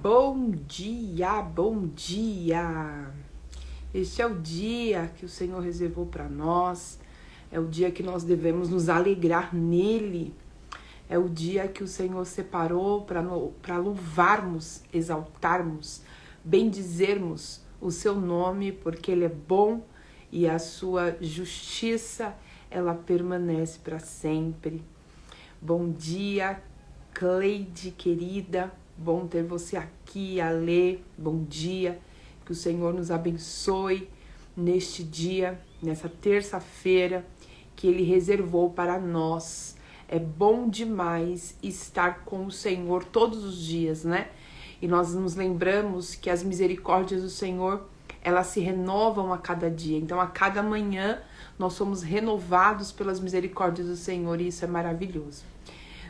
Bom dia, bom dia! Este é o dia que o Senhor reservou para nós, é o dia que nós devemos nos alegrar nele, é o dia que o Senhor separou para louvarmos, exaltarmos, bendizermos o seu nome, porque ele é bom e a sua justiça, ela permanece para sempre. Bom dia, Cleide querida. Bom ter você aqui, Alê, bom dia, que o Senhor nos abençoe neste dia, nessa terça-feira que Ele reservou para nós. É bom demais estar com o Senhor todos os dias, né? E nós nos lembramos que as misericórdias do Senhor, elas se renovam a cada dia. Então, a cada manhã, nós somos renovados pelas misericórdias do Senhor e isso é maravilhoso.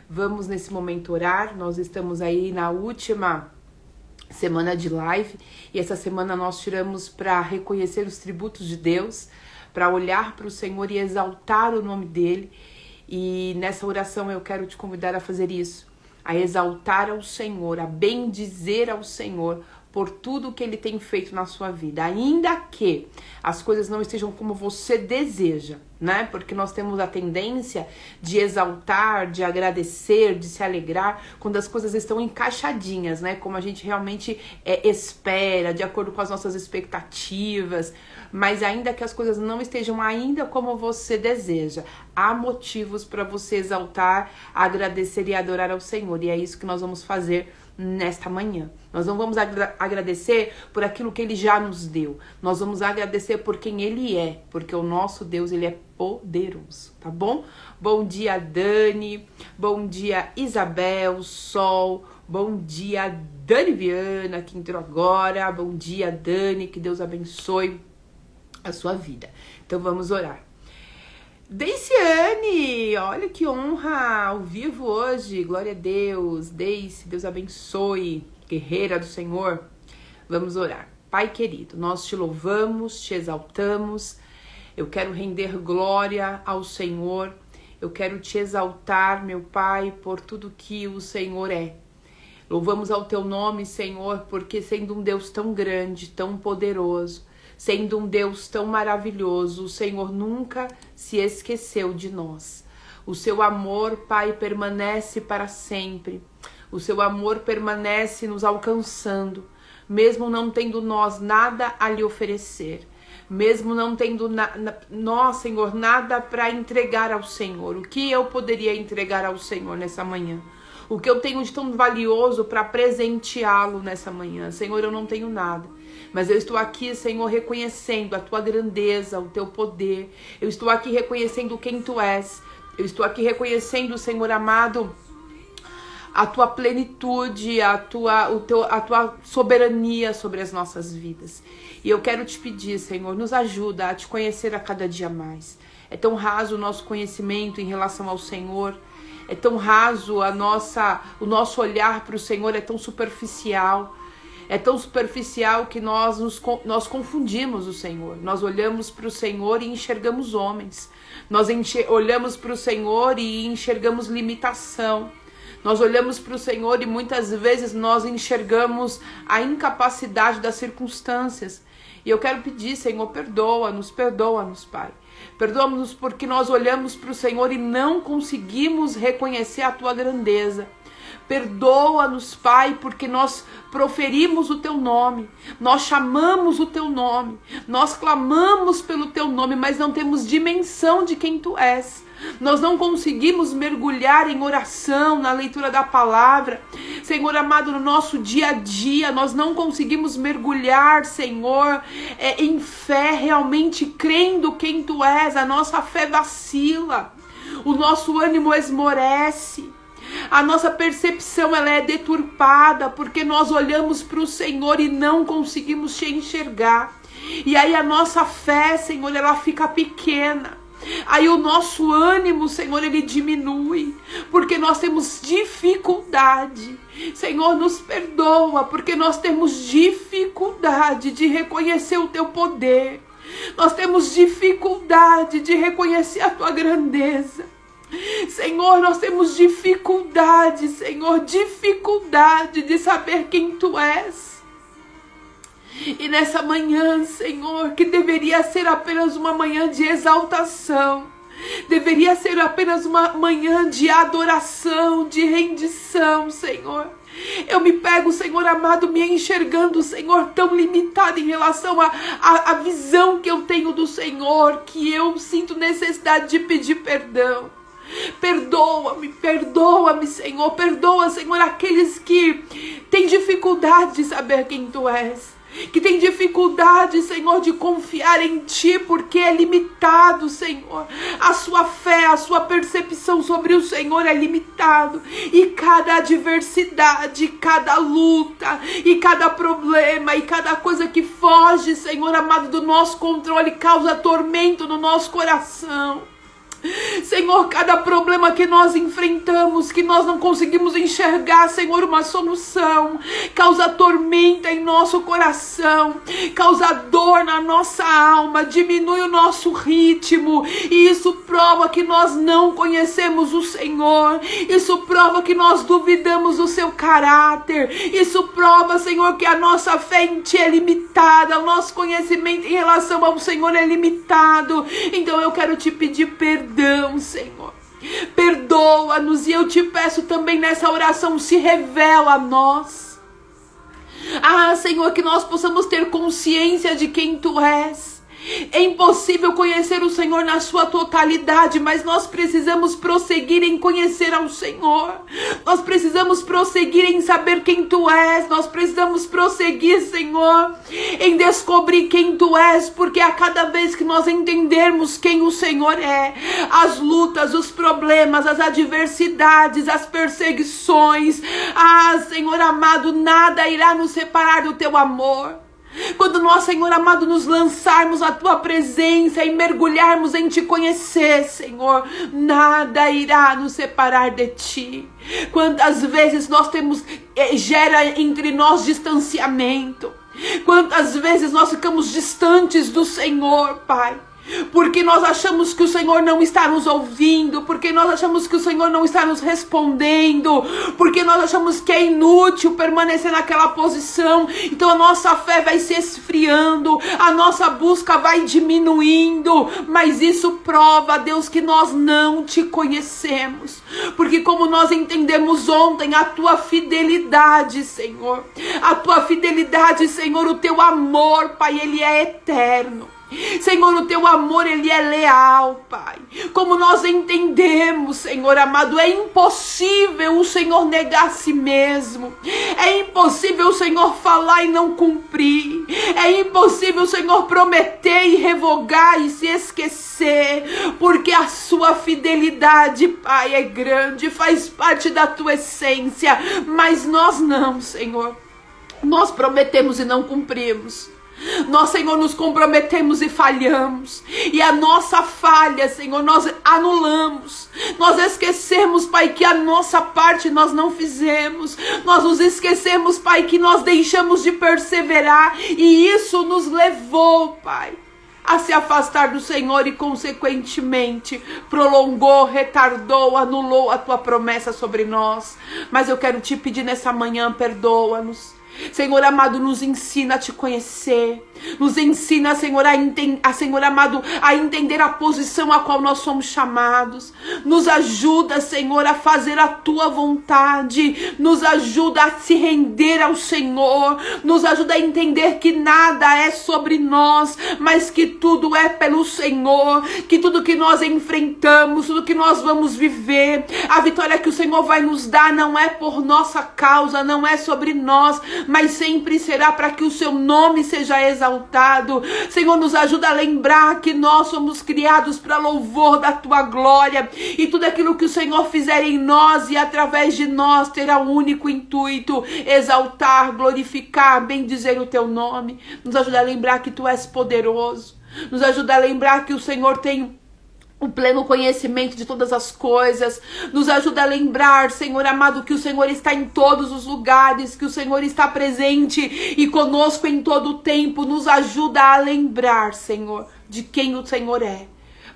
Vamos nesse momento orar, nós estamos aí na última semana de live e essa semana nós tiramos para reconhecer os tributos de Deus, para olhar para o Senhor e exaltar o nome dele. E nessa oração eu quero te convidar a fazer isso, a exaltar ao Senhor, a bendizer ao Senhor por tudo que Ele tem feito na sua vida, ainda que as coisas não estejam como você deseja, né? Porque nós temos a tendência de exaltar, de agradecer, de se alegrar quando as coisas estão encaixadinhas, né? Como a gente realmente espera, de acordo com as nossas expectativas. Mas ainda que as coisas não estejam ainda como você deseja, há motivos para você exaltar, agradecer e adorar ao Senhor. E é isso que nós vamos fazer nesta manhã. Nós não vamos agradecer por aquilo que Ele já nos deu. Nós vamos agradecer por quem Ele é, porque o nosso Deus, Ele é poderoso, tá bom? Bom dia, Dani. Bom dia, Isabel, Sol. Bom dia, Dani Viana, que entrou agora. Bom dia, Dani. Que Deus abençoe a sua vida. Então vamos orar. Deiciane, olha que honra, ao vivo hoje, glória a Deus. Deice, Deus abençoe, guerreira do Senhor. Vamos orar. Pai querido, nós te louvamos, te exaltamos. Eu quero render glória ao Senhor. Eu quero te exaltar, meu Pai, por tudo que o Senhor é. Louvamos ao teu nome, Senhor, porque sendo um Deus tão grande, tão poderoso, sendo um Deus tão maravilhoso, o Senhor nunca se esqueceu de nós. O seu amor, Pai, permanece para sempre. O seu amor permanece nos alcançando, mesmo não tendo nós nada a lhe oferecer. Mesmo não tendo nós, Senhor, nada para entregar ao Senhor. O que eu poderia entregar ao Senhor nessa manhã? O que eu tenho de tão valioso para presenteá-lo nessa manhã? Senhor, eu não tenho nada. Mas eu estou aqui, Senhor, reconhecendo a tua grandeza, o teu poder. Eu estou aqui reconhecendo quem tu és. Eu estou aqui reconhecendo, Senhor amado, a tua plenitude, a tua soberania sobre as nossas vidas. E eu quero te pedir, Senhor, nos ajuda a te conhecer a cada dia mais. É tão raso o nosso conhecimento em relação ao Senhor. É tão raso o nosso olhar para o Senhor, é tão superficial. É tão superficial que nós confundimos o Senhor. Nós olhamos para o Senhor e enxergamos homens. Nós olhamos para o Senhor e enxergamos limitação. Nós olhamos para o Senhor e muitas vezes nós enxergamos a incapacidade das circunstâncias. E eu quero pedir, Senhor, perdoa-nos, Pai. Perdoa-nos porque nós olhamos para o Senhor e não conseguimos reconhecer a tua grandeza. Perdoa-nos, Pai, porque nós proferimos o teu nome, nós chamamos o teu nome, nós clamamos pelo teu nome, mas não temos dimensão de quem tu és. Nós não conseguimos mergulhar em oração, na leitura da palavra. Senhor amado, no nosso dia a dia, nós não conseguimos mergulhar, Senhor, em fé, realmente crendo quem tu és. A nossa fé vacila, o nosso ânimo esmorece. A nossa percepção ela é deturpada porque nós olhamos para o Senhor e não conseguimos te enxergar. E aí a nossa fé, Senhor, ela fica pequena. Aí o nosso ânimo, Senhor, ele diminui, porque nós temos dificuldade. Senhor, nos perdoa, porque nós temos dificuldade de reconhecer o teu poder. Nós temos dificuldade de reconhecer a tua grandeza. Senhor, nós temos dificuldade, Senhor, dificuldade de saber quem Tu és. E nessa manhã, Senhor, que deveria ser apenas uma manhã de exaltação, deveria ser apenas uma manhã de adoração, de rendição, Senhor. Eu me pego, Senhor amado, me enxergando, Senhor, tão limitada em relação à visão que eu tenho do Senhor, que eu sinto necessidade de pedir perdão. Perdoa-me, perdoa-me, Senhor. Perdoa, Senhor, aqueles que têm dificuldade de saber quem Tu és, que tem dificuldade, Senhor, de confiar em Ti, porque é limitado, Senhor. A sua fé, a sua percepção sobre o Senhor é limitado. E cada adversidade, cada luta, e cada problema, e cada coisa que foge, Senhor amado, do nosso controle, causa tormento no nosso coração. Senhor, cada problema que nós enfrentamos, que nós não conseguimos enxergar, Senhor, uma solução, causa tormenta em nosso coração, causa dor na nossa alma, diminui o nosso ritmo, e isso prova que nós não conhecemos o Senhor, isso prova que nós duvidamos do Seu caráter, isso prova, Senhor, que a nossa fé em Ti é limitada, o nosso conhecimento em relação ao Senhor é limitado. Então eu quero Te pedir perdão, Senhor. Perdoa-nos, e eu Te peço também nessa oração, se revela a nós. Senhor, que nós possamos ter consciência de quem Tu és. É impossível conhecer o Senhor na sua totalidade, mas nós precisamos prosseguir em conhecer ao Senhor. Nós precisamos prosseguir em saber quem Tu és. Nós precisamos prosseguir, Senhor, em descobrir quem Tu és, porque a cada vez que nós entendermos quem o Senhor é, as lutas, os problemas, as adversidades, as perseguições, Senhor amado, nada irá nos separar do Teu amor. Quando nós, Senhor amado, nos lançarmos à Tua presença e mergulharmos em Te conhecer, Senhor, nada irá nos separar de Ti. Quantas vezes nós gera entre nós distanciamento, quantas vezes nós ficamos distantes do Senhor, Pai, porque nós achamos que o Senhor não está nos ouvindo, porque nós achamos que o Senhor não está nos respondendo, porque nós achamos que é inútil permanecer naquela posição. Então a nossa fé vai se esfriando, a nossa busca vai diminuindo, mas isso prova, Deus, que nós não Te conhecemos, porque como nós entendemos ontem, a Tua fidelidade, Senhor, a Tua fidelidade, Senhor, o Teu amor, Pai, Ele é eterno. Senhor, o Teu amor, Ele é leal, Pai. Como nós entendemos, Senhor amado, é impossível o Senhor negar a si mesmo. É impossível o Senhor falar e não cumprir. É impossível o Senhor prometer e revogar e se esquecer, porque a Sua fidelidade, Pai, é grande, faz parte da Tua essência. Mas nós não, Senhor. Nós prometemos e não cumprimos. Nós, Senhor, nos comprometemos e falhamos, e a nossa falha, Senhor, nós anulamos, nós esquecemos, Pai, que a nossa parte nós não fizemos, nós nos esquecemos, Pai, que nós deixamos de perseverar, e isso nos levou, Pai, a se afastar do Senhor e consequentemente prolongou, retardou, anulou a Tua promessa sobre nós. Mas eu quero Te pedir nessa manhã, perdoa-nos. Senhor amado, nos ensina a Te conhecer, nos ensina, Senhor, Senhor amado, a entender a posição a qual nós somos chamados, nos ajuda, Senhor, a fazer a Tua vontade, nos ajuda a se render ao Senhor, nos ajuda a entender que nada é sobre nós, mas que tudo é pelo Senhor, que tudo que nós enfrentamos, tudo que nós vamos viver, a vitória que o Senhor vai nos dar não é por nossa causa, não é sobre nós, mas sempre será para que o Seu nome seja exaltado. Senhor, nos ajuda a lembrar que nós somos criados para louvor da Tua glória, e tudo aquilo que o Senhor fizer em nós e através de nós terá um único intuito: exaltar, glorificar, bendizer o Teu nome. Nos ajuda a lembrar que Tu és poderoso, nos ajuda a lembrar que o Senhor tem o pleno conhecimento de todas as coisas. Nos ajuda a lembrar, Senhor amado, que o Senhor está em todos os lugares, que o Senhor está presente e conosco em todo o tempo. Nos ajuda a lembrar, Senhor, de quem o Senhor é,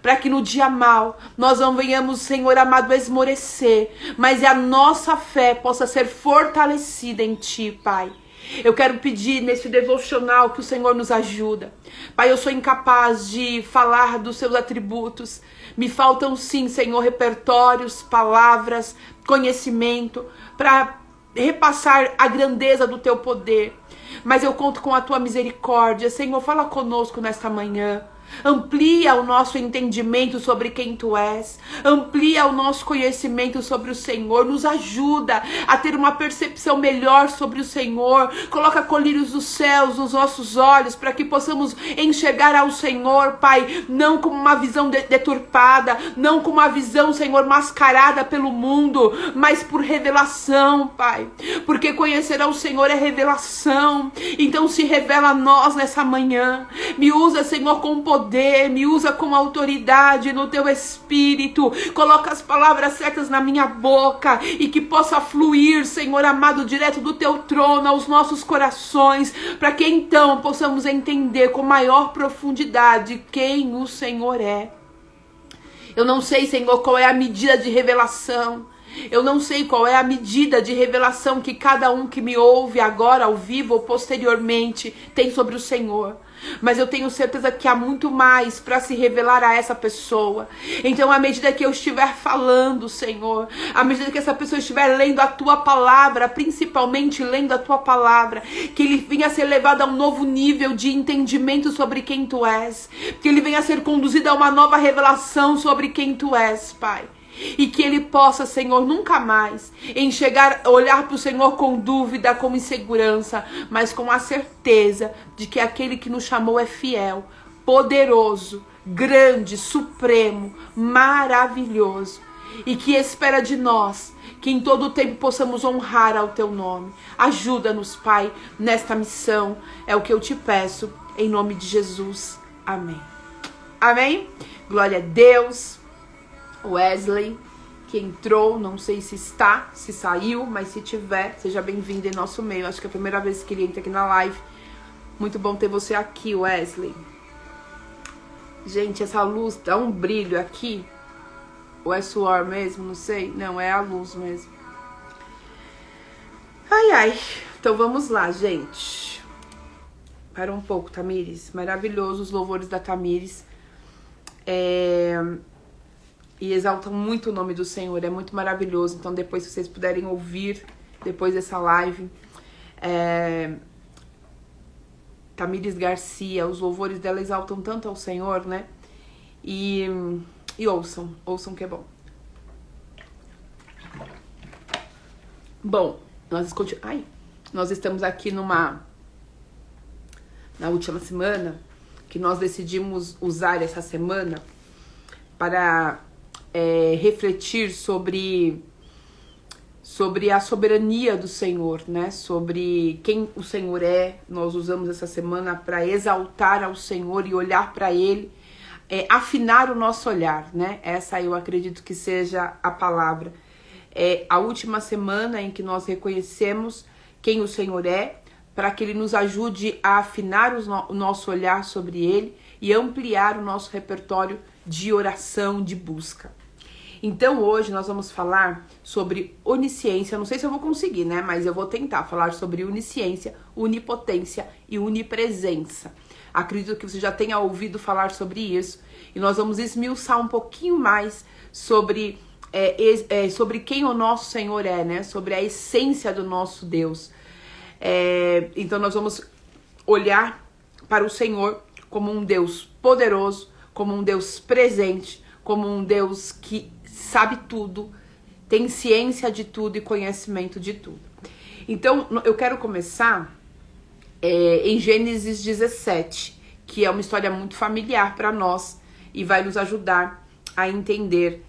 para que no dia mal nós não venhamos, Senhor amado, esmorecer, mas a nossa fé possa ser fortalecida em Ti, Pai. Eu quero pedir nesse devocional que o Senhor nos ajuda. Pai, eu sou incapaz de falar dos seus atributos. Me faltam sim, Senhor, repertórios, palavras, conhecimento para repassar a grandeza do Teu poder. Mas eu conto com a Tua misericórdia. Senhor, fala conosco nesta manhã. Amplia o nosso entendimento sobre quem Tu és. Amplia o nosso conhecimento sobre o Senhor. Nos ajuda a ter uma percepção melhor sobre o Senhor. Coloca colírios dos céus nos nossos olhos para que possamos enxergar ao Senhor, Pai, não como uma visão deturpada, não como uma visão, Senhor, mascarada pelo mundo, mas por revelação, Pai. Porque conhecer ao Senhor é revelação. Então se revela a nós nessa manhã. Me usa, Senhor, com poder, me usa com autoridade no Teu Espírito, coloca as palavras certas na minha boca e que possa fluir, Senhor amado, direto do Teu trono aos nossos corações, para que então possamos entender com maior profundidade quem o Senhor é. Eu não sei, Senhor, qual é a medida de revelação. Eu não sei qual é a medida de revelação que cada um que me ouve agora, ao vivo ou posteriormente, tem sobre o Senhor. Mas eu tenho certeza que há muito mais para se revelar a essa pessoa. Então, à medida que eu estiver falando, Senhor, à medida que essa pessoa estiver lendo a Tua palavra, principalmente lendo a Tua palavra, que ele venha a ser levado a um novo nível de entendimento sobre quem Tu és, que ele venha a ser conduzido a uma nova revelação sobre quem Tu és, Pai. E que ele possa, Senhor, nunca mais olhar para o Senhor com dúvida, com insegurança, mas com a certeza de que aquele que nos chamou é fiel, poderoso, grande, supremo, maravilhoso, e que espera de nós que em todo o tempo possamos honrar ao Teu nome. Ajuda-nos, Pai, nesta missão. É o que eu te peço, em nome de Jesus. Amém. Amém? Glória a Deus. Wesley, que entrou, não sei se está, se saiu, mas se tiver, seja bem-vindo em nosso meio. Acho que é a primeira vez que ele entra aqui na live. Muito bom ter você aqui, Wesley. Gente, essa luz dá um brilho aqui. Ou é suor mesmo? Não sei. Não, é a luz mesmo. Ai, ai. Então vamos lá, gente. Para um pouco, Tamires. Maravilhoso os louvores da Tamires. E exaltam muito o nome do Senhor, é muito maravilhoso. Então depois, se vocês puderem ouvir, depois dessa live, Tamires Garcia, os louvores dela exaltam tanto ao Senhor, né? E ouçam que é bom. Bom, nós estamos aqui na última semana, que nós decidimos usar essa semana para refletir sobre a soberania do Senhor, né? Sobre quem o Senhor é. Nós usamos essa semana para exaltar ao Senhor e olhar para Ele, afinar o nosso olhar, né? Essa eu acredito que seja a palavra. É a última semana em que nós reconhecemos quem o Senhor é, para que Ele nos ajude a afinar o nosso olhar sobre Ele e ampliar o nosso repertório de oração, de busca. Então hoje nós vamos falar sobre onisciência. Não sei se eu vou conseguir, né? Mas eu vou tentar falar sobre onisciência, onipotência e onipresença. Acredito que você já tenha ouvido falar sobre isso. E nós vamos esmiuçar um pouquinho mais sobre quem o nosso Senhor é, né? Sobre a essência do nosso Deus. Então nós vamos olhar para o Senhor como um Deus poderoso, como um Deus presente, como um Deus que sabe tudo, tem ciência de tudo e conhecimento de tudo. Então, eu quero começar em Gênesis 17, que é uma história muito familiar para nós e vai nos ajudar a entender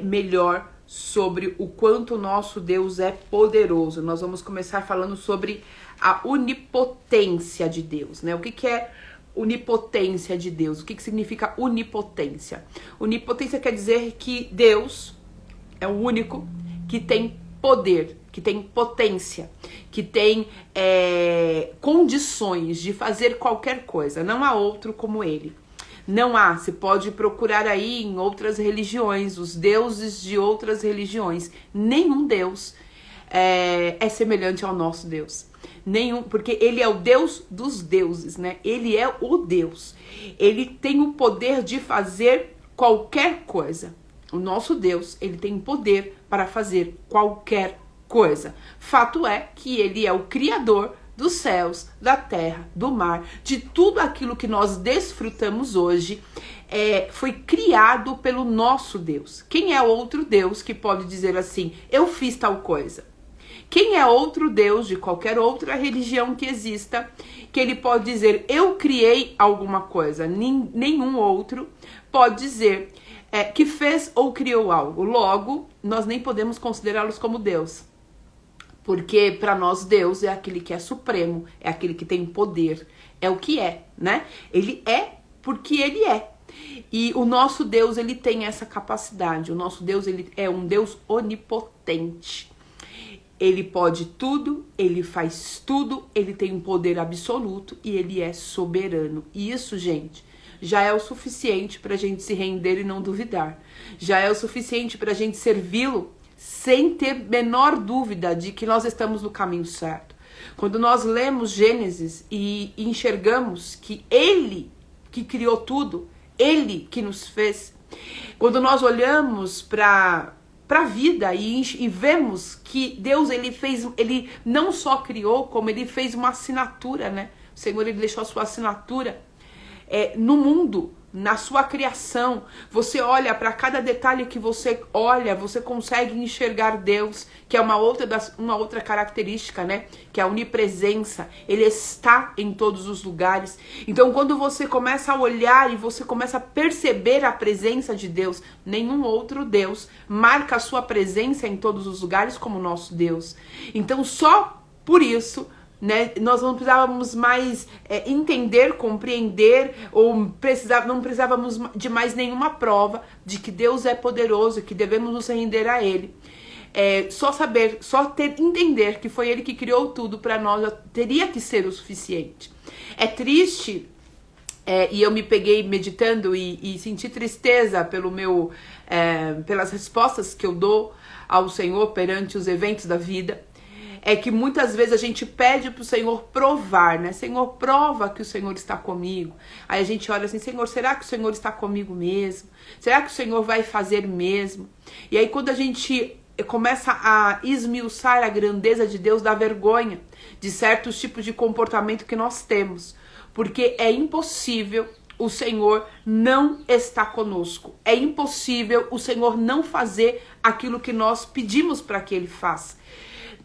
melhor sobre o quanto o nosso Deus é poderoso. Nós vamos começar falando sobre a onipotência de Deus, né? O que é onipotência de Deus? O que significa onipotência? Onipotência quer dizer que Deus é o único que tem poder, que tem potência, que tem condições de fazer qualquer coisa. Não há outro como Ele. Não há, você pode procurar aí em outras religiões, os deuses de outras religiões. Nenhum Deus é semelhante ao nosso Deus. Nenhum, porque ele é o Deus dos deuses, né? Ele é o Deus. Ele tem o poder de fazer qualquer coisa. O nosso Deus, ele tem poder para fazer qualquer coisa. Fato é que ele é o Criador dos céus, da terra, do mar, de tudo aquilo que nós desfrutamos hoje, foi criado pelo nosso Deus. Quem é outro Deus que pode dizer assim, eu fiz tal coisa? Quem é outro Deus de qualquer outra religião que exista, que ele pode dizer, eu criei alguma coisa? Nenhum outro pode dizer que fez ou criou algo. Logo, nós nem podemos considerá-los como Deus. Porque para nós Deus é aquele que é supremo, é aquele que tem poder, é o que é, né? Ele é porque ele é. E o nosso Deus, ele tem essa capacidade. O nosso Deus, ele é um Deus onipotente. Ele pode tudo, ele faz tudo, ele tem um poder absoluto e ele é soberano. E isso, gente, já é o suficiente para a gente se render e não duvidar. Já é o suficiente para a gente servi-lo sem ter menor dúvida de que nós estamos no caminho certo. Quando nós lemos Gênesis e enxergamos que ele que criou tudo, ele que nos fez, quando nós olhamos para a vida e vemos que Deus, ele não só criou, como ele fez uma assinatura, né? O Senhor, ele deixou a sua assinatura no mundo, na sua criação. Você olha para cada detalhe que você olha, você consegue enxergar Deus, que é uma outra característica, né? Que é a onipresença. Ele está em todos os lugares. Então, quando você começa a olhar e você começa a perceber a presença de Deus, nenhum outro Deus marca a sua presença em todos os lugares como o nosso Deus. Então, só por isso, né, nós não precisávamos mais entender, compreender, ou não precisávamos de mais nenhuma prova de que Deus é poderoso e que devemos nos render a Ele. Entender que foi Ele que criou tudo para nós já teria que ser o suficiente. É triste, e eu me peguei meditando e senti tristeza pelas respostas que eu dou ao Senhor perante os eventos da vida. É que muitas vezes a gente pede pro Senhor provar, né? Senhor, prova que o Senhor está comigo. Aí a gente olha assim, Senhor, será que o Senhor está comigo mesmo? Será que o Senhor vai fazer mesmo? E aí quando a gente começa a esmiuçar a grandeza de Deus, dá vergonha de certos tipos de comportamento que nós temos. Porque é impossível o Senhor não estar conosco. É impossível o Senhor não fazer aquilo que nós pedimos para que Ele faça.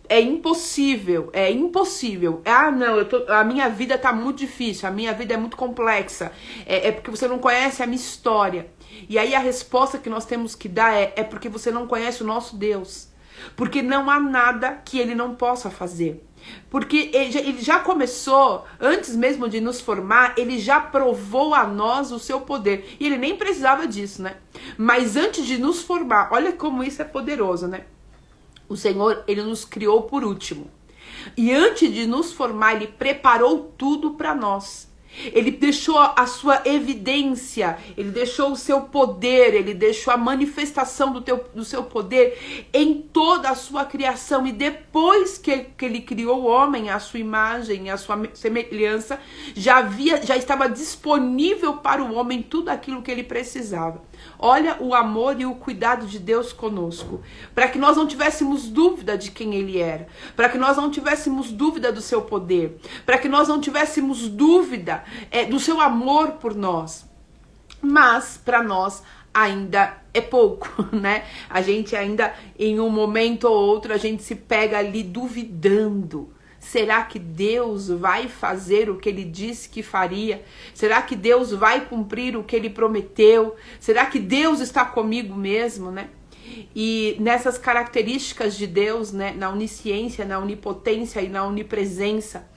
É impossível, é impossível. Ah, não, a minha vida tá muito difícil, a minha vida é muito complexa. É porque você não conhece a minha história. E aí a resposta que nós temos que dar é porque você não conhece o nosso Deus. Porque não há nada que Ele não possa fazer. Porque ele já começou, antes mesmo de nos formar, Ele já provou a nós o seu poder. E Ele nem precisava disso, né? Mas antes de nos formar, olha como isso é poderoso, né? O Senhor, Ele nos criou por último. E antes de nos formar, Ele preparou tudo para nós. Ele deixou a sua evidência, Ele deixou o seu poder, Ele deixou a manifestação do seu poder em toda a sua criação. E depois que Ele criou o homem, a sua imagem, a sua semelhança, já estava disponível para o homem tudo aquilo que ele precisava. Olha o amor e o cuidado de Deus conosco, para que nós não tivéssemos dúvida de quem Ele era, para que nós não tivéssemos dúvida do seu poder, para que nós não tivéssemos dúvida do seu amor por nós. Mas para nós ainda é pouco, né? A gente ainda, em um momento ou outro, a gente se pega ali duvidando. Será que Deus vai fazer o que Ele disse que faria? Será que Deus vai cumprir o que Ele prometeu? Será que Deus está comigo mesmo, né? E nessas características de Deus, né, na onisciência, na onipotência e na onipresença,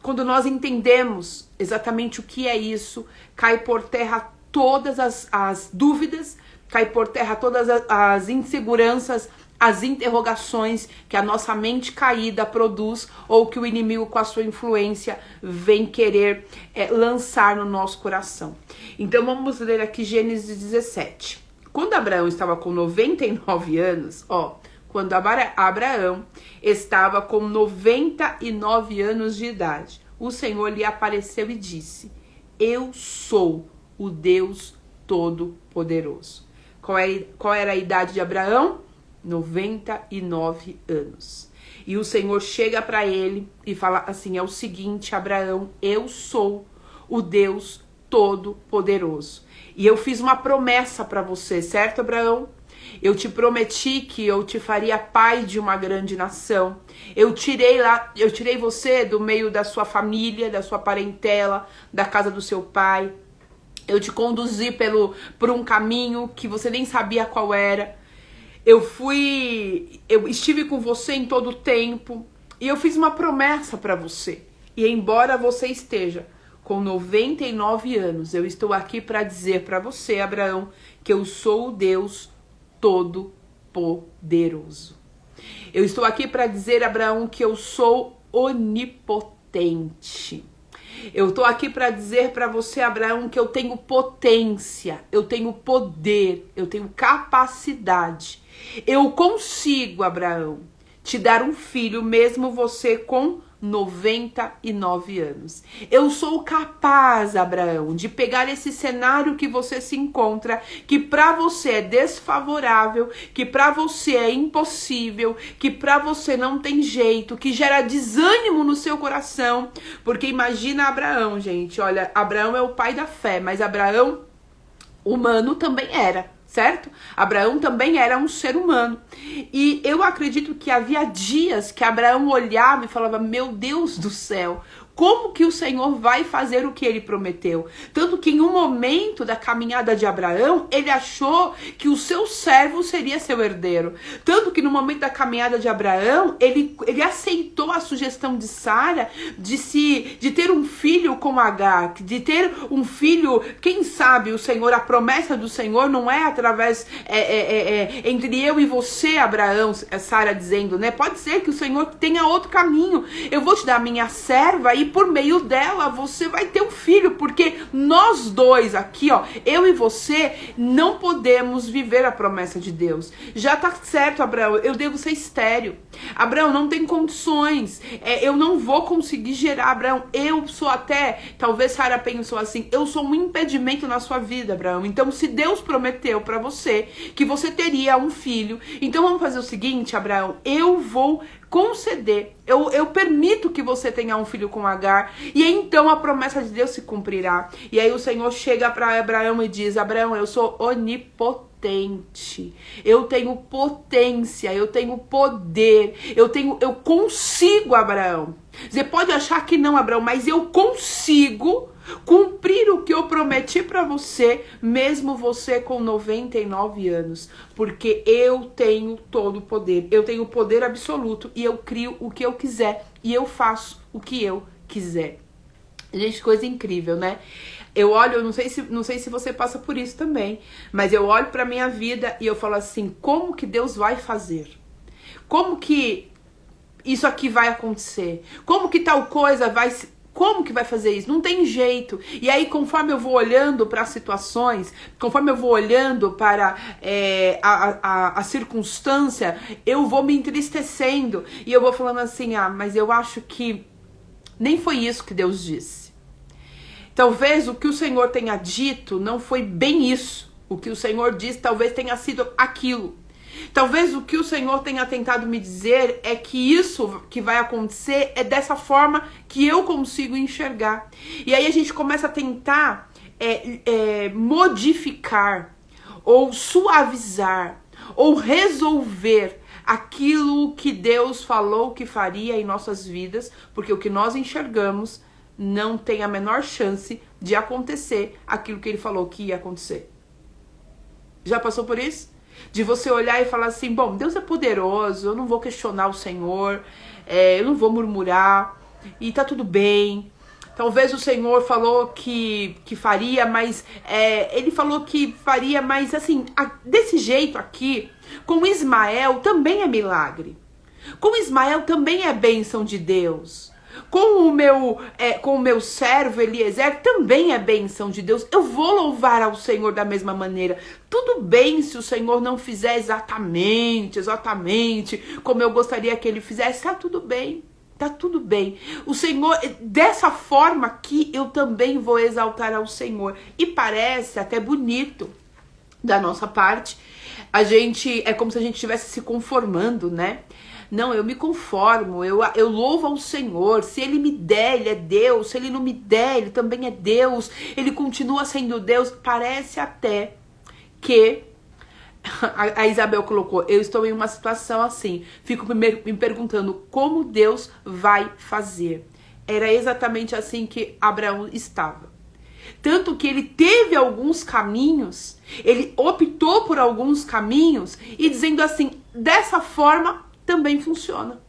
quando nós entendemos exatamente o que é isso, cai por terra todas as dúvidas, cai por terra todas as inseguranças, as interrogações que a nossa mente caída produz ou que o inimigo com a sua influência vem querer lançar no nosso coração. Então vamos ler aqui Gênesis 17. Quando Abraão estava com 99 anos, quando Abraão estava com 99 anos de idade, o Senhor lhe apareceu e disse: eu sou o Deus Todo-Poderoso. Qual era a idade de Abraão? 99 anos. E o Senhor chega para ele e fala assim: é o seguinte, Abraão, eu sou o Deus Todo-Poderoso. E eu fiz uma promessa para você, certo, Abraão? Eu te prometi que eu te faria pai de uma grande nação. Eu tirei você do meio da sua família, da sua parentela, da casa do seu pai. Eu te conduzi por um caminho que você nem sabia qual era. Eu estive com você em todo o tempo e eu fiz uma promessa para você. E embora você esteja com 99 anos, eu estou aqui para dizer para você, Abraão, que eu sou o Deus Todo-Poderoso. Eu estou aqui para dizer, Abraão, que eu sou onipotente. Eu estou aqui para dizer para você, Abraão, que eu tenho potência, eu tenho poder, eu tenho capacidade. Eu consigo, Abraão, te dar um filho, mesmo você com 99 anos. Eu sou capaz, Abraão, de pegar esse cenário que você se encontra, que para você é desfavorável, que para você é impossível, que para você não tem jeito, que gera desânimo no seu coração, porque imagina Abraão, gente, olha, Abraão é o pai da fé, mas Abraão humano também era. Certo? Abraão também era um ser humano. E eu acredito que havia dias que Abraão olhava e falava: meu Deus do céu, como que o Senhor vai fazer o que ele prometeu? Tanto que em um momento da caminhada de Abraão, ele achou que o seu servo seria seu herdeiro. Tanto que no momento da caminhada de Abraão, ele aceitou a sugestão de Sara de ter um filho com Agar, de ter um filho, quem sabe o Senhor, a promessa do Senhor não é através, entre eu e você, Abraão, Sara dizendo, né? Pode ser que o Senhor tenha outro caminho. Eu vou te dar minha serva e por meio dela você vai ter um filho, porque nós dois aqui, eu e você, não podemos viver a promessa de Deus. Já tá certo, Abraão, eu devo ser estéril. Abraão, não tem condições, eu não vou conseguir gerar, Abraão, eu sou talvez Sara pensou assim, eu sou um impedimento na sua vida, Abraão. Então se Deus prometeu para você que você teria um filho, então vamos fazer o seguinte, Abraão, eu vou conceder, eu permito que você tenha um filho com Agar, e então a promessa de Deus se cumprirá. E aí o Senhor chega para Abraão e diz: Abraão, eu sou onipotente, eu tenho potência, eu tenho poder, eu consigo, Abraão. Você pode achar que não, Abraão, mas eu consigo cumprir o que eu prometi para você, mesmo você com 99 anos, porque eu tenho todo o poder, eu tenho o poder absoluto e eu crio o que eu quiser e eu faço o que eu quiser. Gente, coisa incrível, né? Eu olho, eu não sei se você passa por isso também, mas eu olho para minha vida e eu falo assim, como que Deus vai fazer? Como que isso aqui vai acontecer? Como que tal coisa vai... Como que vai fazer isso? Não tem jeito. E aí, conforme eu vou olhando para as situações, conforme eu vou olhando para a circunstância, eu vou me entristecendo. E eu vou falando assim, mas eu acho que nem foi isso que Deus disse. Talvez o que o Senhor tenha dito não foi bem isso. O que o Senhor disse talvez tenha sido aquilo. Talvez o que o Senhor tenha tentado me dizer é que isso que vai acontecer é dessa forma que eu consigo enxergar. E aí a gente começa a tentar modificar, ou suavizar, ou resolver aquilo que Deus falou que faria em nossas vidas, porque o que nós enxergamos não tem a menor chance de acontecer aquilo que Ele falou que ia acontecer. Já passou por isso? De você olhar e falar assim, bom, Deus é poderoso, eu não vou questionar o Senhor, eu não vou murmurar, e tá tudo bem. Talvez o Senhor falou que faria, mas ele falou que faria, mas assim, desse jeito aqui, com Ismael também é milagre. Com Ismael também é bênção de Deus. Com o meu servo Eliezer também é bênção de Deus. Eu vou louvar ao Senhor da mesma maneira. Tudo bem se o Senhor não fizer exatamente como eu gostaria que ele fizesse. Tá tudo bem. Tá tudo bem. O Senhor, dessa forma aqui, eu também vou exaltar ao Senhor. E parece até bonito da nossa parte. É como se a gente estivesse se conformando, né? Não, eu me conformo, eu louvo ao Senhor. Se Ele me der, Ele é Deus. Se Ele não me der, Ele também é Deus. Ele continua sendo Deus. Parece até que a Isabel colocou, eu estou em uma situação assim. Fico me perguntando como Deus vai fazer. Era exatamente assim que Abraão estava. Tanto que ele teve alguns caminhos, ele optou por alguns caminhos e dizendo assim, dessa forma também funciona.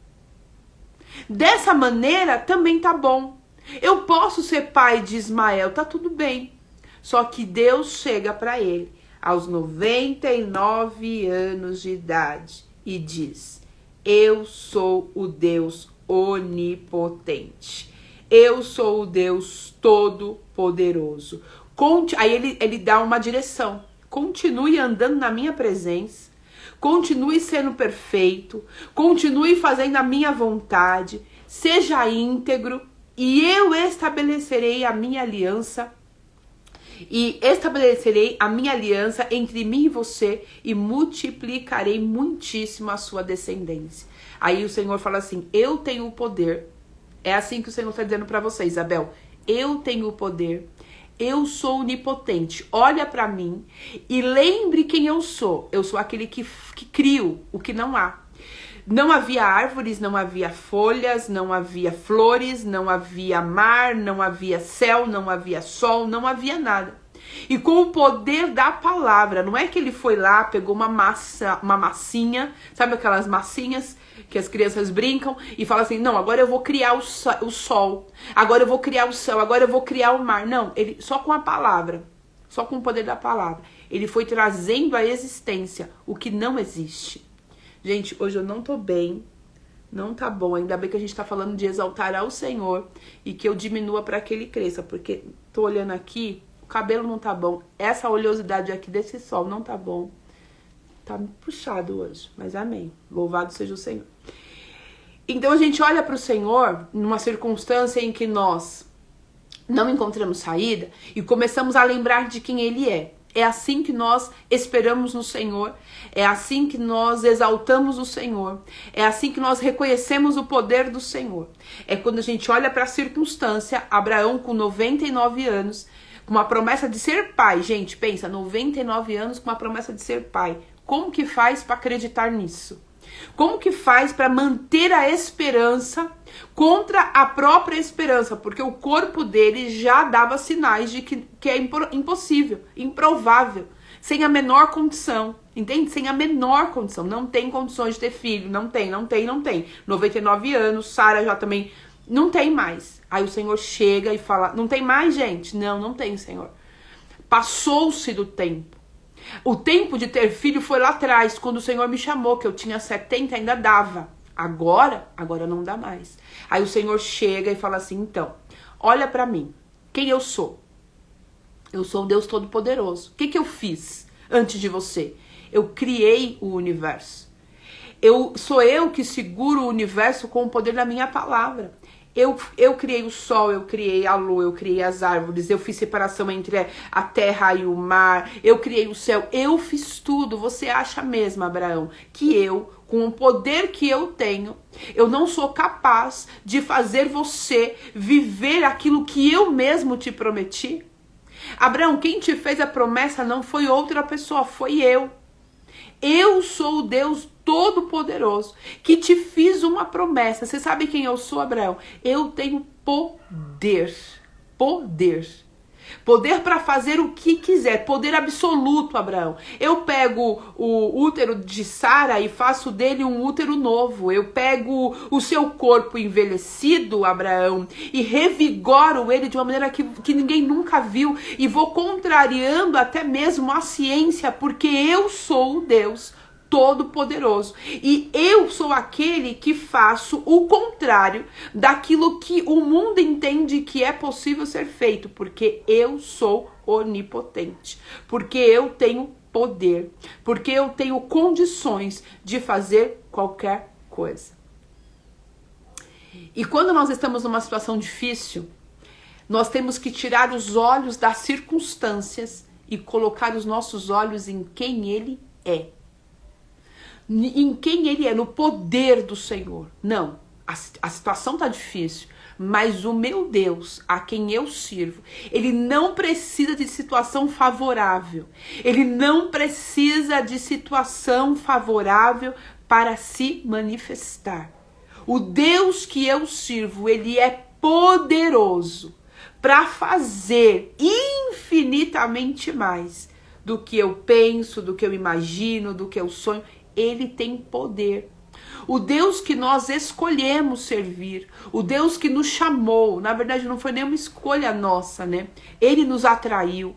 Dessa maneira também tá bom. Eu posso ser pai de Ismael, tá tudo bem. Só que Deus chega para ele aos 99 anos de idade e diz: eu sou o Deus onipotente. Eu sou o Deus todo-poderoso. Aí ele dá uma direção. Continue andando na minha presença. Continue sendo perfeito. Continue fazendo a minha vontade. Seja íntegro. E eu estabelecerei a minha aliança. E estabelecerei a minha aliança entre mim e você. E multiplicarei muitíssimo a sua descendência. Aí o Senhor fala assim, eu tenho o poder. É assim que o Senhor está dizendo para você, Isabel. Eu tenho o poder. Eu sou onipotente. Olha para mim e lembre quem eu sou. Eu sou aquele que crio o que não há. Não havia árvores, não havia folhas, não havia flores, não havia mar, não havia céu, não havia sol, não havia nada. E com o poder da palavra, não é que ele foi lá, pegou uma massinha, sabe aquelas massinhas que as crianças brincam e falam assim, não, agora eu vou criar o sol, agora eu vou criar o céu, agora eu vou criar o mar. Não, ele só com a palavra, só com o poder da palavra, ele foi trazendo à existência o que não existe. Gente, hoje eu não tô bem, não tá bom, ainda bem que a gente tá falando de exaltar ao Senhor e que eu diminua para que ele cresça, porque tô olhando aqui, o cabelo não tá bom, essa oleosidade aqui desse sol não tá bom. Tá puxado hoje, mas amém. Louvado seja o Senhor. Então a gente olha para o Senhor numa circunstância em que nós não encontramos saída e começamos a lembrar de quem Ele é. É assim que nós esperamos no Senhor, é assim que nós exaltamos o Senhor, é assim que nós reconhecemos o poder do Senhor. É quando a gente olha para a circunstância, Abraão com 99 anos, com uma promessa de ser pai. Gente, pensa, 99 anos com uma promessa de ser pai. Como que faz para acreditar nisso? Como que faz para manter a esperança contra a própria esperança? Porque o corpo dele já dava sinais de que é impossível, improvável, sem a menor condição, entende? Sem a menor condição, não tem condições de ter filho, não tem. 99 anos, Sara já também não tem mais. Aí o Senhor chega e fala, não tem mais, gente? Não tem, Senhor. Passou-se do tempo. O tempo de ter filho foi lá atrás, quando o Senhor me chamou, que eu tinha 70, ainda dava. Agora não dá mais. Aí o Senhor chega e fala assim, então, olha pra mim, quem eu sou? Eu sou o Deus Todo-Poderoso. O que eu fiz antes de você? Eu criei o universo. Sou eu que seguro o universo com o poder da minha palavra. Eu criei o sol, eu criei a lua, eu criei as árvores, eu fiz separação entre a terra e o mar, eu criei o céu, eu fiz tudo. Você acha mesmo, Abraão, que eu, com o poder que eu tenho, eu não sou capaz de fazer você viver aquilo que eu mesmo te prometi? Abraão, quem te fez a promessa não foi outra pessoa, foi eu. Eu sou o Deus Todo-Poderoso que te fiz uma promessa. Você sabe quem eu sou, Abraão? Eu tenho poder. Poder. Poder para fazer o que quiser, poder absoluto, Abraão. Eu pego o útero de Sara e faço dele um útero novo. Eu pego o seu corpo envelhecido, Abraão, e revigoro ele de uma maneira que ninguém nunca viu. E vou contrariando até mesmo a ciência, porque eu sou o Deus Todo-Poderoso. E eu sou aquele que faço o contrário daquilo que o mundo entende que é possível ser feito, porque eu sou onipotente, porque eu tenho poder, porque eu tenho condições de fazer qualquer coisa. E quando nós estamos numa situação difícil, nós temos que tirar os olhos das circunstâncias e colocar os nossos olhos em quem Ele é. Em quem Ele é, no poder do Senhor. Não, a situação tá difícil, mas o meu Deus, a quem eu sirvo, Ele não precisa de situação favorável. Ele não precisa de situação favorável para se manifestar. O Deus que eu sirvo, Ele é poderoso para fazer infinitamente mais do que eu penso, do que eu imagino, do que eu sonho. Ele tem poder. O Deus que nós escolhemos servir, o Deus que nos chamou, na verdade não foi nenhuma escolha nossa, né? Ele nos atraiu,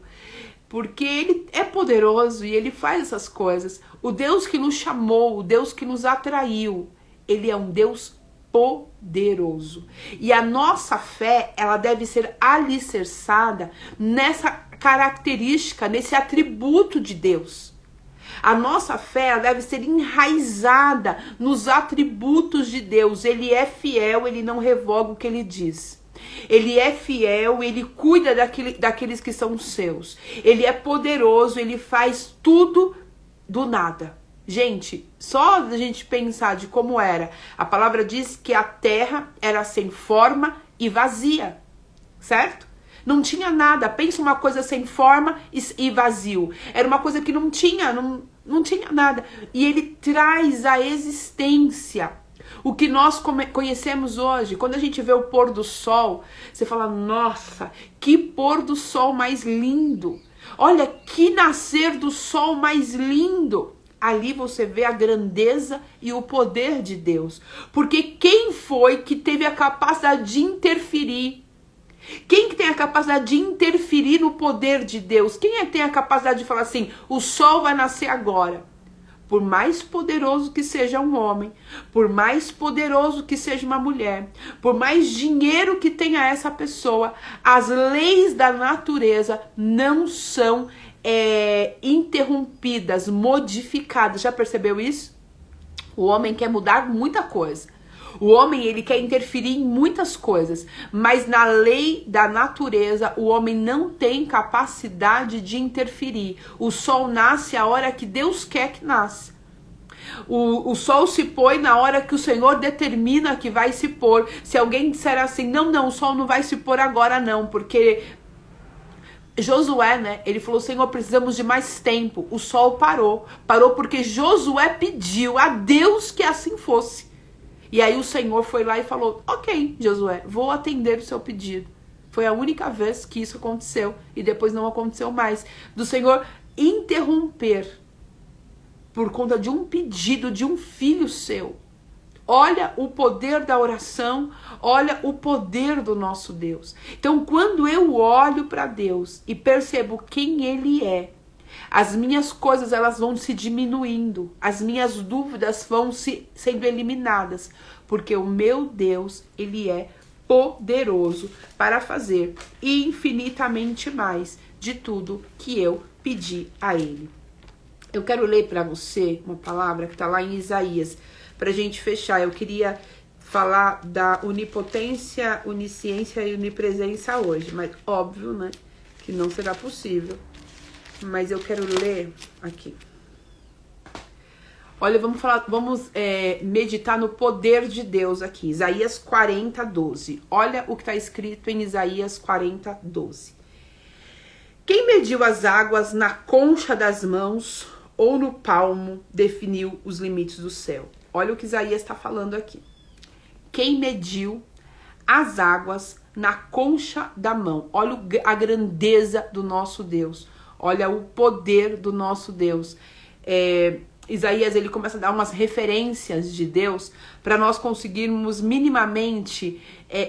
porque Ele é poderoso e Ele faz essas coisas. O Deus que nos chamou, o Deus que nos atraiu, Ele é um Deus poderoso. E a nossa fé, ela deve ser alicerçada nessa característica, nesse atributo de Deus. A nossa fé, ela deve ser enraizada nos atributos de Deus. Ele é fiel, Ele não revoga o que Ele diz. Ele é fiel, Ele cuida daqueles que são seus. Ele é poderoso, Ele faz tudo do nada. Gente, só a gente pensar de como era. A palavra diz que a terra era sem forma e vazia, certo? Não tinha nada. Pensa uma coisa sem forma e vazio. Era uma coisa que não tinha nada. E Ele traz à existência o que nós conhecemos hoje. Quando a gente vê o pôr do sol, você fala, nossa, que pôr do sol mais lindo. Olha, que nascer do sol mais lindo. Ali você vê a grandeza e o poder de Deus. Porque quem foi que teve a capacidade de interferir? Quem que tem a capacidade de interferir no poder de Deus? Quem é que tem a capacidade de falar assim, o sol vai nascer agora? Por mais poderoso que seja um homem, por mais poderoso que seja uma mulher, por mais dinheiro que tenha essa pessoa, as leis da natureza não são interrompidas, modificadas. Já percebeu isso? O homem quer mudar muita coisa. O homem, ele quer interferir em muitas coisas, mas na lei da natureza, o homem não tem capacidade de interferir. O sol nasce a hora que Deus quer que nasça. O sol se põe na hora que o Senhor determina que vai se pôr. Se alguém disser assim, não, o sol não vai se pôr agora não, porque Josué, né, ele falou, Senhor, precisamos de mais tempo. O sol parou porque Josué pediu a Deus que assim fosse. E aí o Senhor foi lá e falou, ok, Josué, vou atender o seu pedido. Foi a única vez que isso aconteceu. E depois não aconteceu mais. Do Senhor interromper por conta de um pedido de um filho seu. Olha o poder da oração, olha o poder do nosso Deus. Então, quando eu olho para Deus e percebo quem Ele é, as minhas coisas elas vão se diminuindo, as minhas dúvidas vão sendo eliminadas, porque o meu Deus, Ele é poderoso para fazer infinitamente mais de tudo que eu pedi a Ele. Eu quero ler para você uma palavra que está lá em Isaías, para a gente fechar. Eu queria falar da onipotência, onisciência e onipresença hoje, mas óbvio, né, que não será possível. Mas eu quero ler aqui. Olha, vamos meditar no poder de Deus aqui. Isaías 40, 12. Olha o que está escrito em Isaías 40, 12. Quem mediu as águas na concha das mãos ou no palmo definiu os limites do céu? Olha o que Isaías está falando aqui. Quem mediu as águas na concha da mão. Olha a grandeza do nosso Deus. Olha o poder do nosso Deus. Isaías, ele começa a dar umas referências de Deus para nós conseguirmos minimamente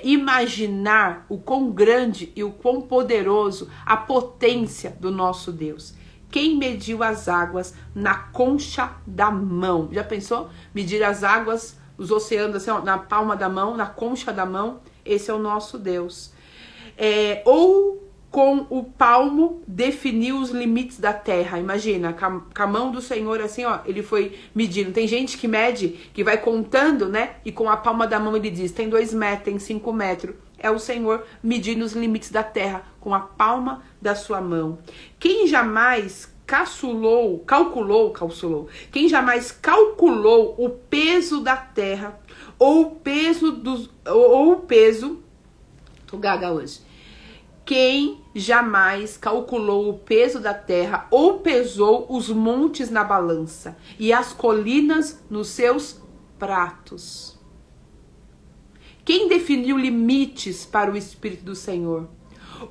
imaginar o quão grande e o quão poderoso, a potência do nosso Deus. Quem mediu as águas na concha da mão? Já pensou? Medir as águas, os oceanos assim, ó, na palma da mão, na concha da mão? Esse é o nosso Deus. Ou com o palmo definiu os limites da terra. Imagina, com a mão do Senhor assim, ó, ele foi medindo. Tem gente que mede, que vai contando, né? E com a palma da mão ele diz, tem 2 metros, tem 5 metros. É o Senhor medindo os limites da terra com a palma da sua mão. Quem jamais calculou, quem jamais calculou o peso da terra, ou o peso, tô gaga hoje. Quem jamais calculou o peso da terra ou pesou os montes na balança e as colinas nos seus pratos? Quem definiu limites para o Espírito do Senhor?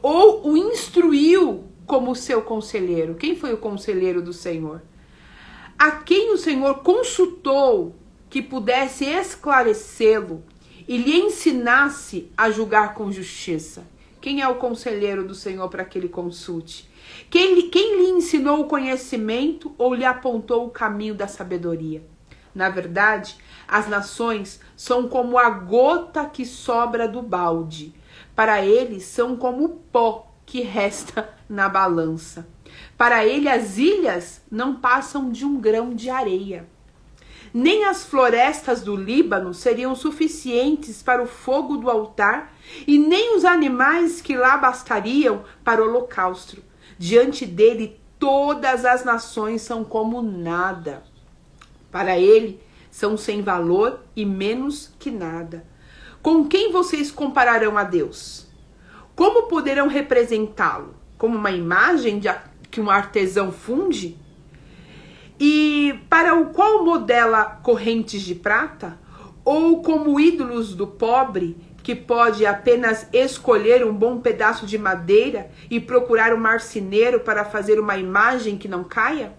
Ou o instruiu como seu conselheiro? Quem foi o conselheiro do Senhor? A quem o Senhor consultou que pudesse esclarecê-lo e lhe ensinasse a julgar com justiça? Quem é o conselheiro do Senhor para que ele consulte? Quem lhe ensinou o conhecimento ou lhe apontou o caminho da sabedoria? Na verdade, as nações são como a gota que sobra do balde. Para ele, são como o pó que resta na balança. Para ele, as ilhas não passam de um grão de areia. Nem as florestas do Líbano seriam suficientes para o fogo do altar, e nem os animais que lá bastariam para o holocausto. Diante dele, todas as nações são como nada. Para ele, são sem valor e menos que nada. Com quem vocês compararão a Deus? Como poderão representá-lo? Como uma imagem que um artesão funde? E para o qual modela correntes de prata? Ou como ídolos do pobre, que pode apenas escolher um bom pedaço de madeira e procurar um marceneiro para fazer uma imagem que não caia?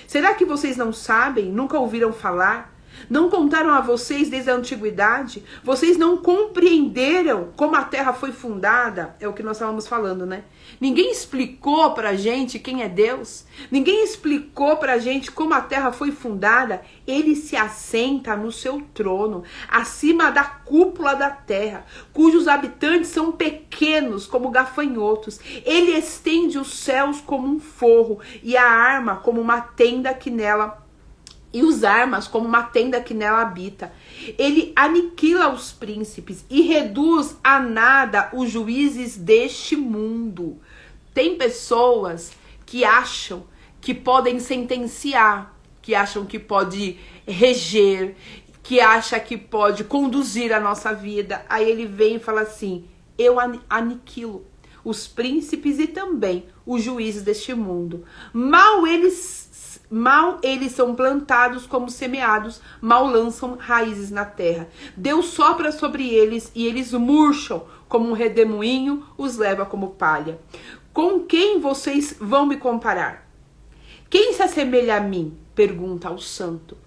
Será que vocês não sabem, nunca ouviram falar? Não contaram a vocês desde a antiguidade? Vocês não compreenderam como a terra foi fundada? É o que nós estávamos falando, né? Ninguém explicou pra gente quem é Deus. Ninguém explicou pra gente como a terra foi fundada. Ele se assenta no seu trono, acima da cúpula da terra, cujos habitantes são pequenos como gafanhotos. Ele estende os céus como um forro e a arma como uma tenda que nela e os armas como uma tenda que nela habita. Ele aniquila os príncipes e reduz a nada os juízes deste mundo. Tem pessoas que acham que podem sentenciar, que acham que pode reger, que acha que pode conduzir a nossa vida. Aí ele vem e fala assim, eu aniquilo os príncipes e também os juízes deste mundo. Mal eles são plantados como semeados, mal lançam raízes na terra. Deus sopra sobre eles e eles murcham como um redemoinho, os leva como palha. Com quem vocês vão me comparar? Quem se assemelha a mim? Pergunta ao santo.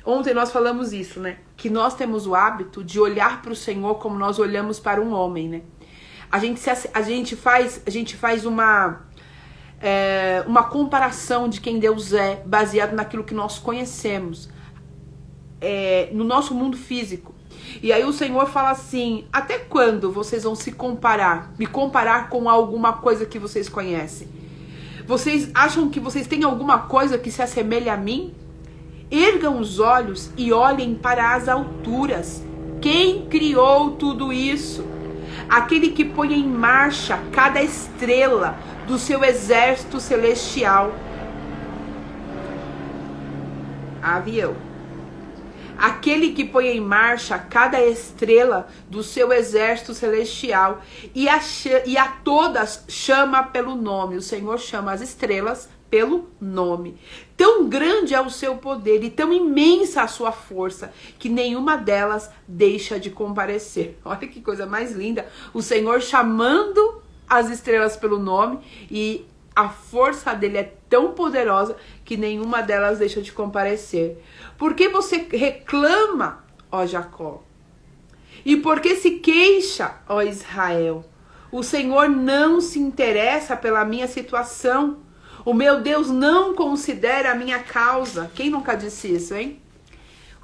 Ontem nós falamos isso, né? Que nós temos o hábito de olhar para o Senhor como nós olhamos para um homem, né? A gente faz uma comparação de quem Deus é, baseado naquilo que nós conhecemos, no nosso mundo físico. E aí o Senhor fala assim, até quando vocês vão me comparar com alguma coisa que vocês conhecem? Vocês acham que vocês têm alguma coisa que se assemelha a mim? Ergam os olhos e olhem para as alturas. Quem criou tudo isso? Aquele que põe em marcha cada estrela do seu exército celestial. Avião. Aquele que põe em marcha cada estrela do seu exército celestial e a todas chama pelo nome. O Senhor chama as estrelas pelo nome. Tão grande é o seu poder e tão imensa a sua força que nenhuma delas deixa de comparecer. Olha que coisa mais linda. O Senhor chamando as estrelas pelo nome e a força dele é tão poderosa que nenhuma delas deixa de comparecer. Por que você reclama, ó Jacó? E por que se queixa, ó Israel? O Senhor não se interessa pela minha situação. O meu Deus não considera a minha causa. Quem nunca disse isso, hein?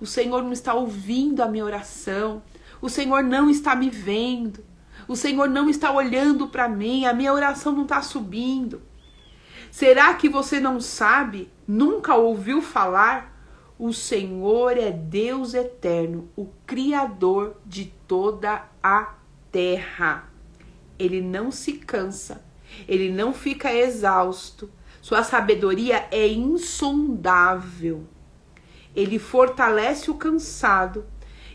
O Senhor não está ouvindo a minha oração. O Senhor não está me vendo. O Senhor não está olhando para mim. A minha oração não está subindo. Será que você não sabe? Nunca ouviu falar? O Senhor é Deus eterno, o Criador de toda a terra. Ele não se cansa, ele não fica exausto. Sua sabedoria é insondável. Ele fortalece o cansado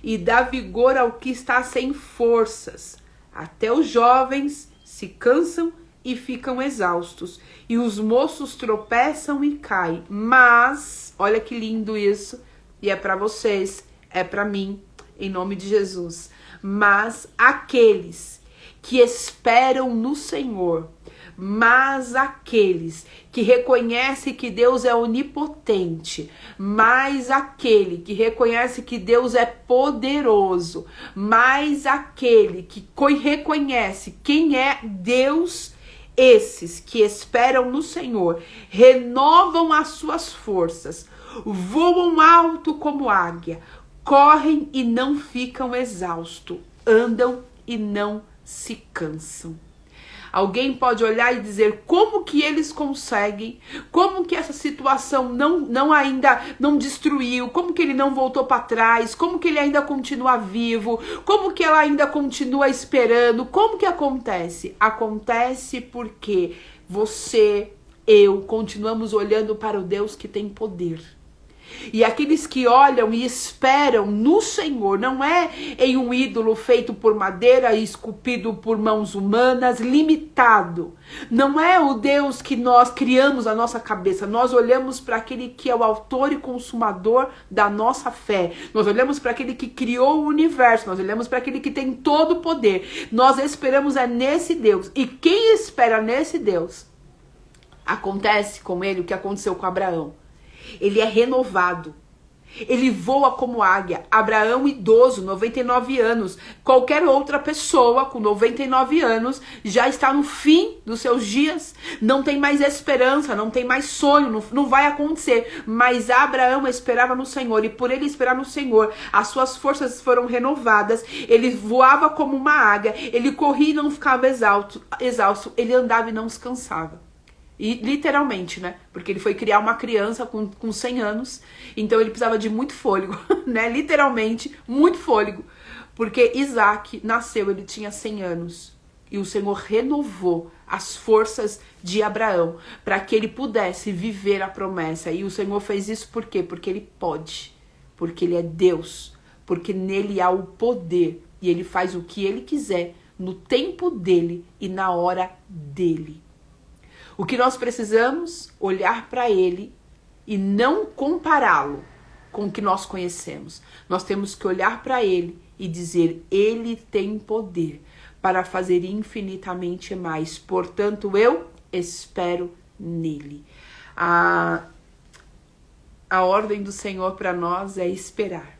e dá vigor ao que está sem forças. Até os jovens se cansam e ficam exaustos, e os moços tropeçam e caem. Mas, olha que lindo isso, e é para vocês, é para mim, em nome de Jesus. Mas aqueles que esperam no Senhor, mas aqueles que reconhecem que Deus é onipotente, mas aquele que reconhece que Deus é poderoso, mas aquele que reconhece quem é Deus, esses que esperam no Senhor renovam as suas forças, voam alto como águia, correm e não ficam exaustos, andam e não se cansam. Alguém pode olhar e dizer como que eles conseguem, como que essa situação ainda não destruiu, como que ele não voltou para trás, como que ele ainda continua vivo, como que ela ainda continua esperando, como que acontece? Acontece porque você, eu, continuamos olhando para o Deus que tem poder. E aqueles que olham e esperam no Senhor, não é em um ídolo feito por madeira e esculpido por mãos humanas, limitado. Não é o Deus que nós criamos na nossa cabeça. Nós olhamos para aquele que é o autor e consumador da nossa fé. Nós olhamos para aquele que criou o universo. Nós olhamos para aquele que tem todo o poder. Nós esperamos nesse Deus. E quem espera nesse Deus, acontece com ele o que aconteceu com Abraão. Ele é renovado. Ele voa como águia. Abraão, idoso, 99 anos. Qualquer outra pessoa com 99 anos já está no fim dos seus dias. Não tem mais esperança, não tem mais sonho, não vai acontecer. Mas Abraão esperava no Senhor. E por ele esperar no Senhor, as suas forças foram renovadas. Ele voava como uma águia. Ele corria e não ficava exausto. Ele andava e não se cansava. E literalmente, né? Porque ele foi criar uma criança com 100 anos. Então ele precisava de muito fôlego, né? Literalmente, muito fôlego. Porque Isaac nasceu, ele tinha 100 anos. E o Senhor renovou as forças de Abraão para que ele pudesse viver a promessa. E o Senhor fez isso por quê? Porque ele pode. Porque ele é Deus. Porque nele há o poder. E ele faz o que ele quiser no tempo dele e na hora dele. O que nós precisamos? Olhar para ele e não compará-lo com o que nós conhecemos. Nós temos que olhar para ele e dizer, ele tem poder para fazer infinitamente mais. Portanto, eu espero nele. A ordem do Senhor para nós é esperar.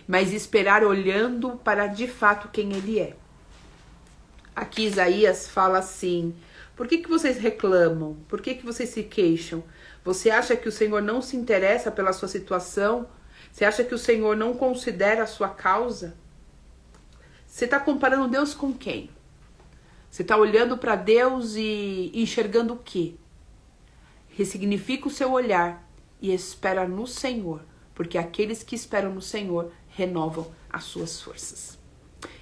Mas esperar olhando para de fato quem ele é. Aqui Isaías fala assim: por que vocês reclamam? Por que vocês se queixam? Você acha que o Senhor não se interessa pela sua situação? Você acha que o Senhor não considera a sua causa? Você está comparando Deus com quem? Você está olhando para Deus e enxergando o quê? Ressignifica o seu olhar e espera no Senhor, porque aqueles que esperam no Senhor renovam as suas forças.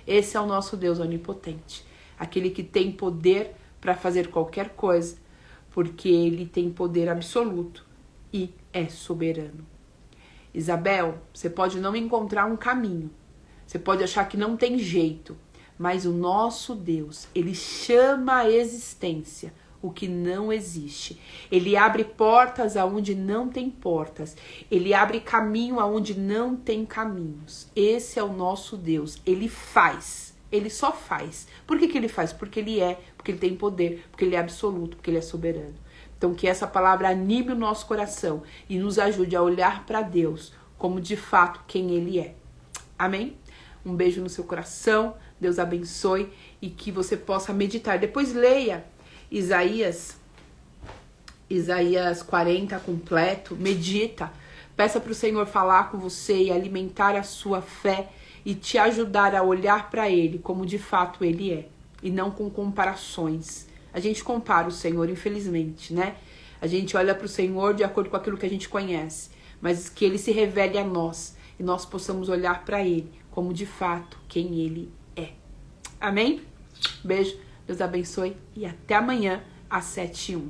Esse é o nosso Deus onipotente, aquele que tem poder para fazer qualquer coisa, porque ele tem poder absoluto e é soberano. Isabel, você pode não encontrar um caminho, você pode achar que não tem jeito, mas o nosso Deus, ele chama à existência o que não existe. Ele abre portas aonde não tem portas. Ele abre caminho aonde não tem caminhos. Esse é o nosso Deus. Ele faz. Ele só faz. Por que ele faz? Porque porque ele tem poder, porque ele é absoluto, porque ele é soberano. Então que essa palavra anime o nosso coração e nos ajude a olhar para Deus como de fato quem ele é. Amém? Um beijo no seu coração, Deus abençoe e que você possa meditar. Depois leia Isaías 40 completo, medita. Peça para o Senhor falar com você e alimentar a sua fé e te ajudar a olhar para Ele como de fato Ele é. E não com comparações. A gente compara o Senhor, infelizmente, né? A gente olha para o Senhor de acordo com aquilo que a gente conhece. Mas que Ele se revele a nós e nós possamos olhar para Ele como de fato quem Ele é. Amém? Beijo, Deus abençoe e até amanhã às 7h01.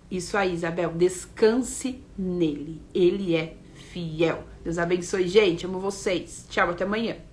Isso aí, Isabel, descanse nele. Ele é fiel. Deus abençoe, gente. Amo vocês. Tchau, até amanhã.